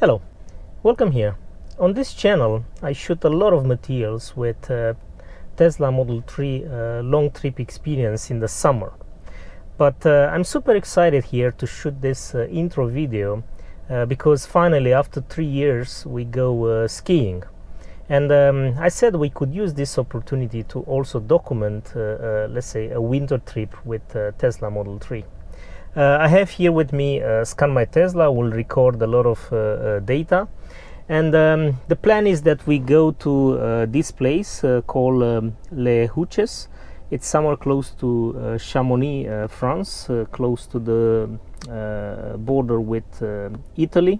Hello, welcome here. On this channel, I shoot a lot of materials with Tesla Model 3 long trip experience in the summer. But I'm super excited here to shoot this intro video because finally, after 3 years, we go skiing. And I said we could use this opportunity to also document, let's say, a winter trip with Tesla Model 3. I have here with me Scan My Tesla. Will record a lot of data, and the plan is that we go to this place called Les Houches. It's somewhere close to Chamonix, France, close to the border with Italy.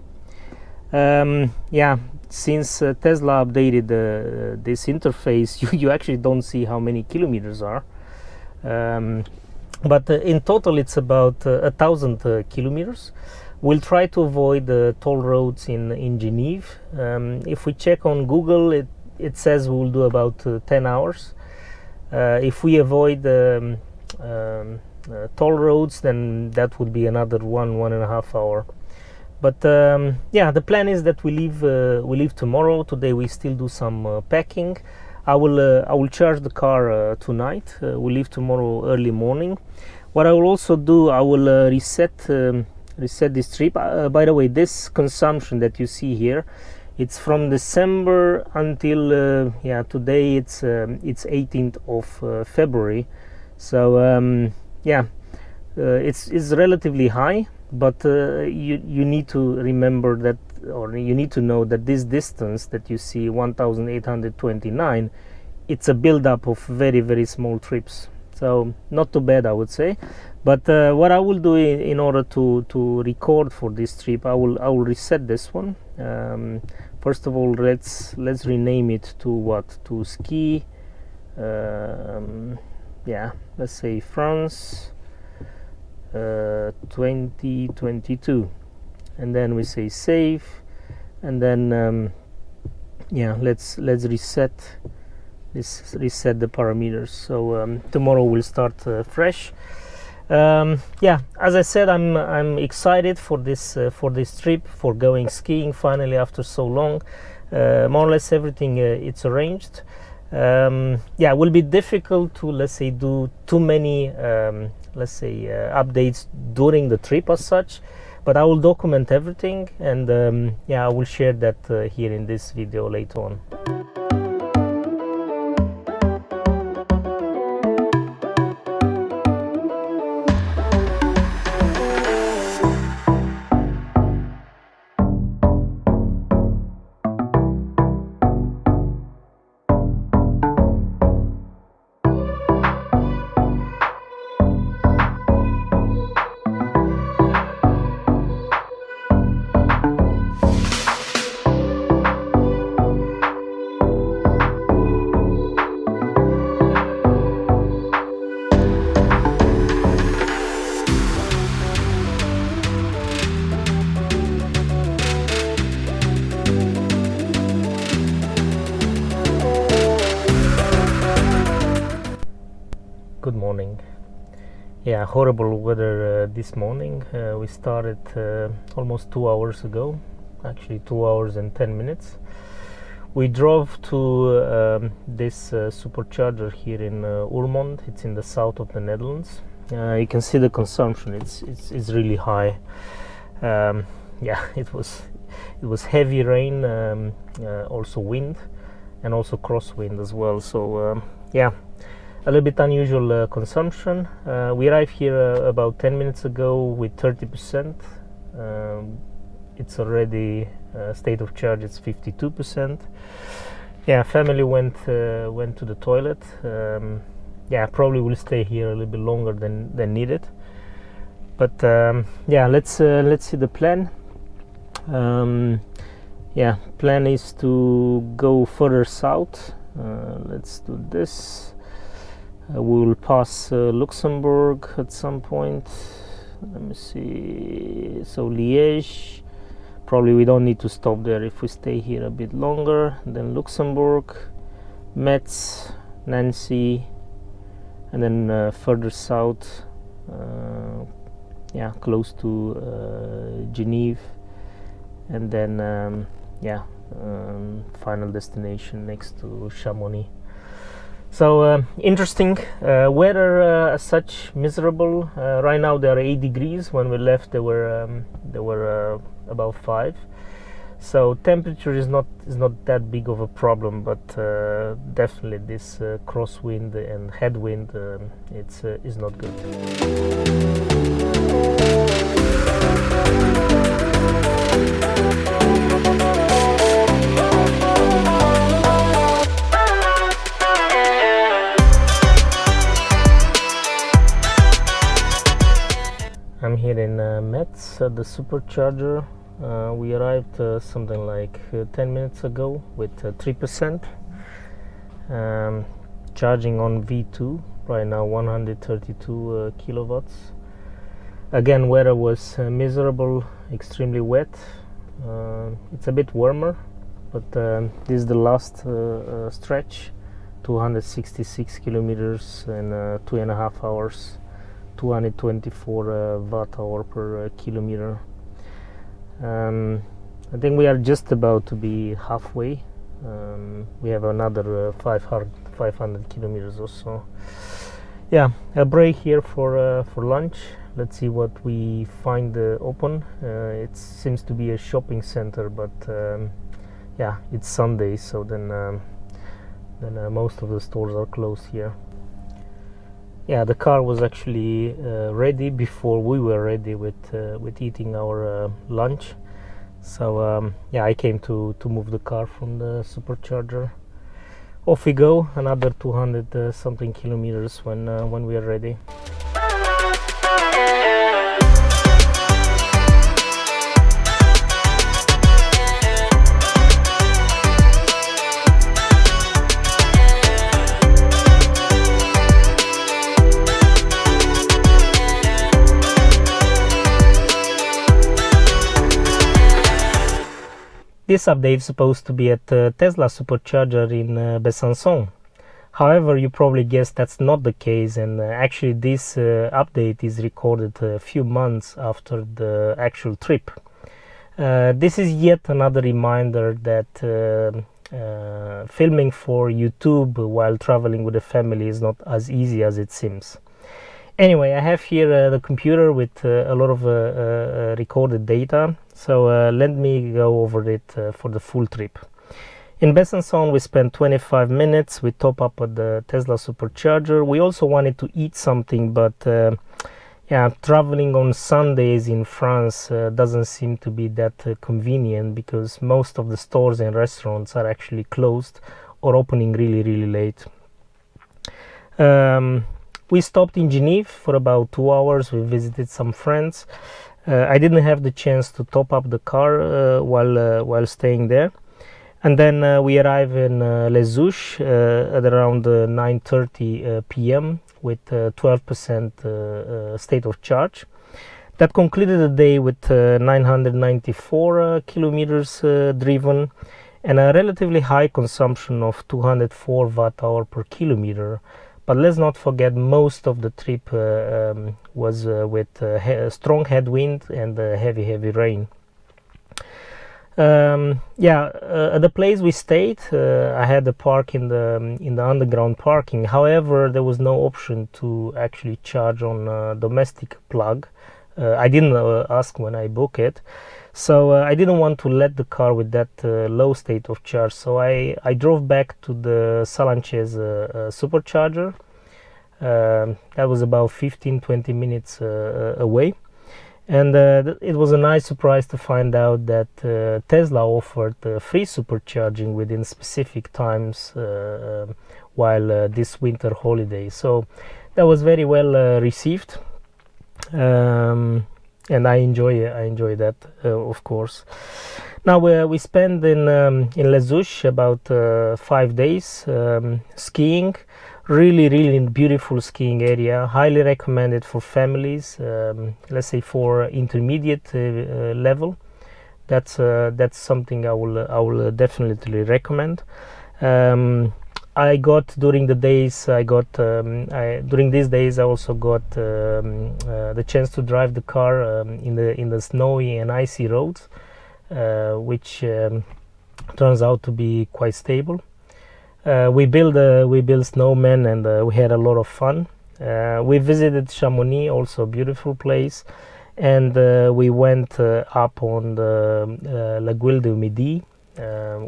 Since Tesla updated this interface, you actually don't see how many kilometers are. But in total it's about 1,000 kilometers. We'll try to avoid toll roads in Geneva. If we check on Google, it says we'll do about 10 hours. If we avoid toll roads, then that would be another 1.5 hour. But the plan is that we leave tomorrow. Today we still do some packing. I will charge the car tonight. We leave tomorrow early morning. What I will also do, I will reset this trip. By the way, this consumption that you see here, it's from December until today. It's 18th of February. So it's relatively high. But you need to remember that, or you need to know that this distance that you see, 1,829, it's a build-up of very, very small trips. So not too bad, I would say. But what I will do in order to record for this trip, I will reset this one. First of all, let's rename it to what? To ski. Let's say France. 2022, and then we say save, and then let's reset the parameters. So tomorrow we'll start fresh. As I said, I'm excited for this trip, for going skiing finally after so long. More or less everything it's arranged. It will be difficult to, let's say, do too many updates during the trip as such, but I will document everything, and I will share that here in this video later on. Good morning. Horrible weather this morning. We started almost 2 hours ago, actually 2 hours and 10 minutes. We drove to this supercharger here in Urmond. It's in the south of the Netherlands. You can see the consumption. It's really high. It was heavy rain, also wind, and also crosswind as well. So a little bit unusual consumption. We arrived here about 10 minutes ago with 30%. It's already state of charge. It's 52%. Family went to the toilet. Probably will stay here a little bit longer than needed. But let's see the plan. Plan is to go further south. Let's do this. We will pass Luxembourg at some point. Let me see. So Liège. Probably we don't need to stop there if we stay here a bit longer. Then Luxembourg, Metz, Nancy, and then further south, close to Geneva, and then final destination next to Chamonix. So interesting. Weather as such miserable. Right now there are 8 degrees. When we left there were about 5. So temperature is not that big of a problem, but definitely this crosswind and headwind is not good. I'm here in Metz at the supercharger. We arrived something like 10 minutes ago with 3%. Charging on V2 right now, 132 kilowatts. Again, weather was miserable, extremely wet. It's a bit warmer, but this is the last stretch, 266 kilometers in 2.5 hours. 224 watt-hour per kilometer. I think we are just about to be halfway. We have another 500 kilometers or so. Yeah, a break here for lunch. Let's see what we find open. It seems to be a shopping center, but yeah, it's Sunday, so then most of the stores are closed here. Yeah, the car was actually ready before we were ready with eating our lunch. So yeah, I came to move the car from the supercharger. Off we go, another 200 something kilometers when we are ready. This update is supposed to be at Tesla supercharger in Besançon. However, you probably guessed that's not the case, and actually this update is recorded a few months after the actual trip. This is yet another reminder that filming for YouTube while traveling with a family is not as easy as it seems. Anyway, I have here the computer with a lot of recorded data, so let me go over it for the full trip. In Besançon we spent 25 minutes. We top up at the Tesla supercharger. We also wanted to eat something, but yeah, traveling on Sundays in France doesn't seem to be that convenient, because most of the stores and restaurants are actually closed or opening really late. We stopped in Genève for about 2 hours. We visited some friends. I didn't have the chance to top up the car while staying there. And then we arrived in Les Houches at around 9:30 p.m. with 12% state of charge. That concluded the day with 994 kilometers driven and a relatively high consumption of 204 watt-hour per kilometer. But let's not forget, most of the trip was with strong headwind and heavy rain. At the place we stayed, I had to park in the underground parking. However, there was no option to actually charge on a domestic plug. I didn't ask when I booked it, so I didn't want to let the car with that low state of charge. So I drove back to the Salanches supercharger. That was about 15-20 minutes away. And it was a nice surprise to find out that Tesla offered free supercharging within specific times while this winter holiday. So that was very well received, and I enjoy that, of course. Now we spent in Les Houches about 5 days skiing. Really beautiful skiing area, highly recommended for families, let's say for intermediate level. That's something I will definitely recommend. I got during these days I also got the chance to drive the car in the snowy and icy roads. which turns out to be quite stable. We built snowmen, and we had a lot of fun. We visited Chamonix, also a beautiful place, and we went up on the L'Aiguille du Midi,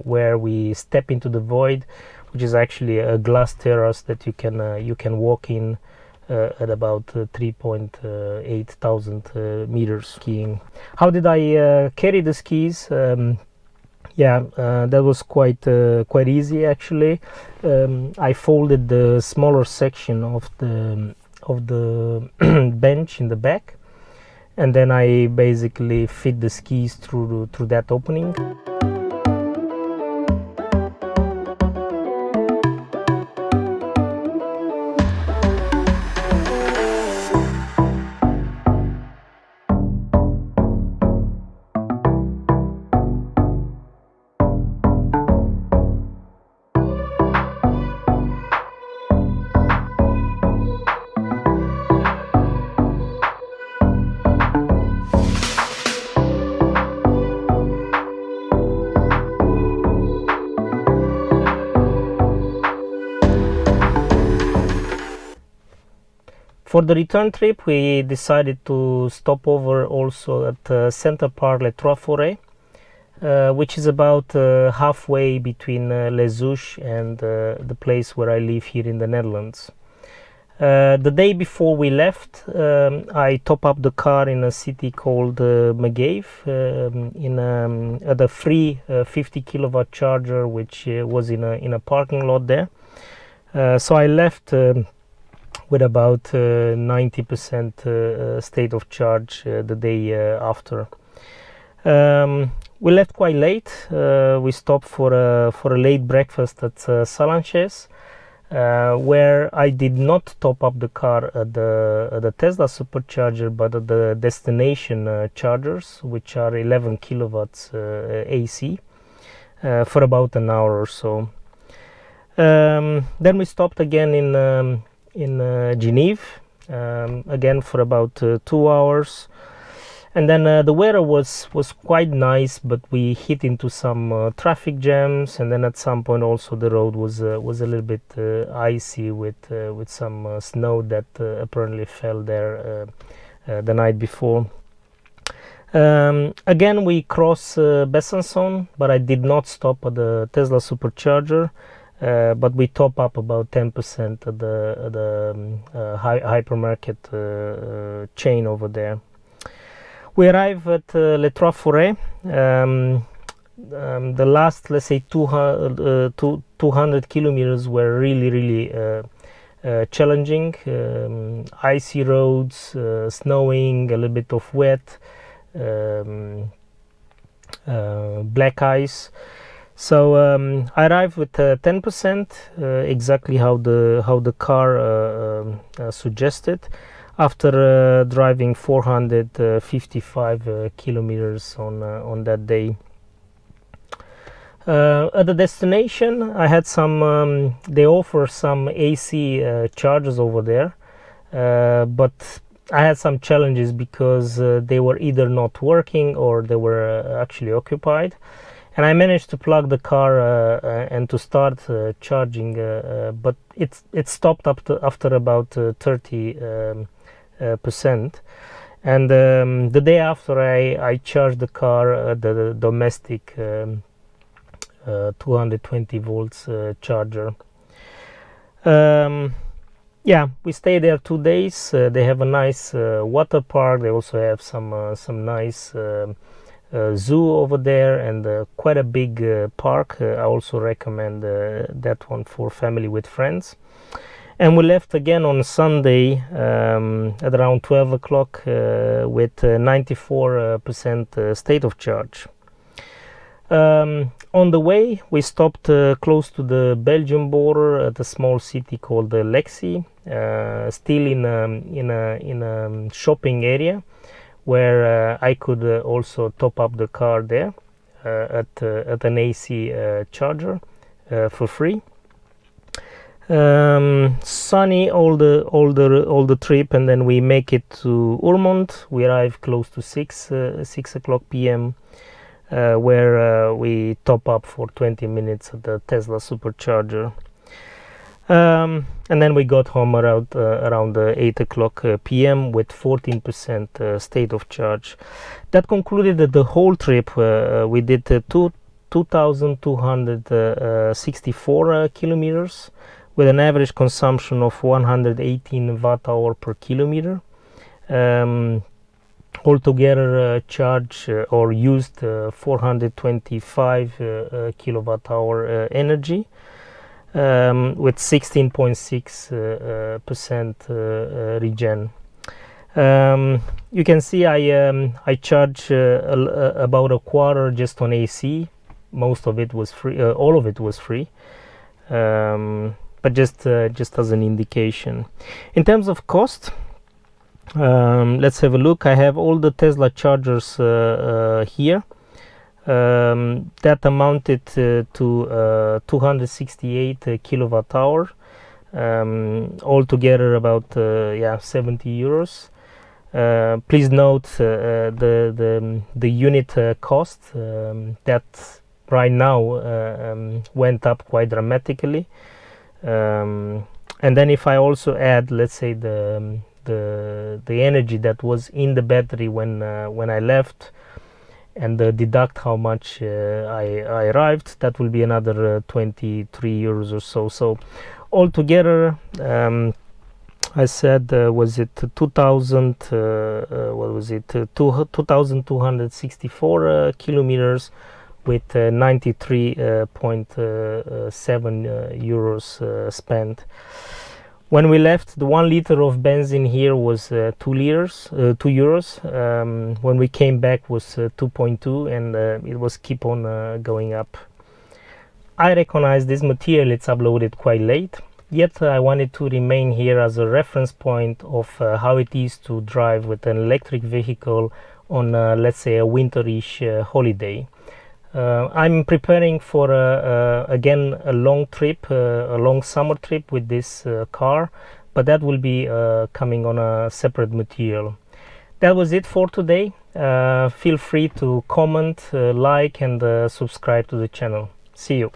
where we step into the void, which is actually a glass terrace that you can walk in at about 3.8 thousand meters skiing. How did I carry the skis? That was quite easy actually. I folded the smaller section of the bench in the back, and then I basically fit the skis through that opening. For the return trip, we decided to stop over also at Center Park Les Trois-Forêts, which is about halfway between Les Houches and the place where I live here in the Netherlands. The day before we left, I top up the car in a city called Megève at a free 50 kilowatt charger, which was in a parking lot there. So I left with about 90% state of charge the day after. We left quite late. We stopped for a late breakfast at Salanches, where I did not top up the car at the Tesla supercharger, but at the destination chargers, which are 11 kilowatts AC, for about an hour or so. Then we stopped again in Geneva, again for about 2 hours, and then the weather was quite nice, but we hit into some traffic jams, and then at some point also the road was a little bit icy with some snow that apparently fell there the night before. Again we crossed Besançon, but I did not stop at the Tesla supercharger. But we top up about 10% at the hypermarket chain over there. We arrive at Les Trois-Forêts. The last, let's say, 200 kilometers were really challenging. Icy roads, snowing, a little bit of wet, black ice. So I arrived with 10%, exactly how the car suggested, after driving 455 kilometers on that day. At the destination, I had some. They offer some AC chargers over there, but I had some challenges because they were either not working or they were actually occupied. And I managed to plug the car and to start charging, but it stopped after about 30%. And the day after, I charged the car, the domestic 220 volts charger. We stayed there 2 days. They have a nice water park. They also have some nice zoo over there, and quite a big park. I also recommend that one for family with friends. And we left again on Sunday at around 12 o'clock with 94% state of charge. On the way, we stopped close to the Belgian border at a small city called Lexie, still in a shopping area, where I could also top up the car there at an AC charger for free. Sunny all the trip, and then we make it to Urmont. We arrive close to 6 o'clock p.m. where we top up for 20 minutes at the Tesla supercharger. And then we got home around 8 o'clock p.m. with 14% state of charge. That concluded the whole trip. We did 2,264 kilometers with an average consumption of 118 watt hour per kilometer. Altogether charged or used 425 kilowatt hour energy. With 16.6% regen. You can see I charge about a quarter just on AC. Most of it was free. All of it was free. But just as an indication. In terms of cost, let's have a look. I have all the Tesla chargers here. That amounted to 268 kilowatt hour, altogether about 70 euros. Please note the unit cost that right now went up quite dramatically. And then if I also add, let's say, the energy that was in the battery when I left, and deduct how much I arrived, that will be another 23 euros or so. So altogether, I said, was it 2,264 kilometers with 93.7 euros spent. When we left, the 1 liter of benzene here was 2 euros. When we came back was 2.2, and it was keep on going up. I recognize this material, it's uploaded quite late, yet I wanted to remain here as a reference point of how it is to drive with an electric vehicle on let's say a winterish holiday. I'm preparing for again a long trip, a long summer trip with this car, but that will be coming on a separate material. That was it for today. Feel free to comment, like, and subscribe to the channel. See you.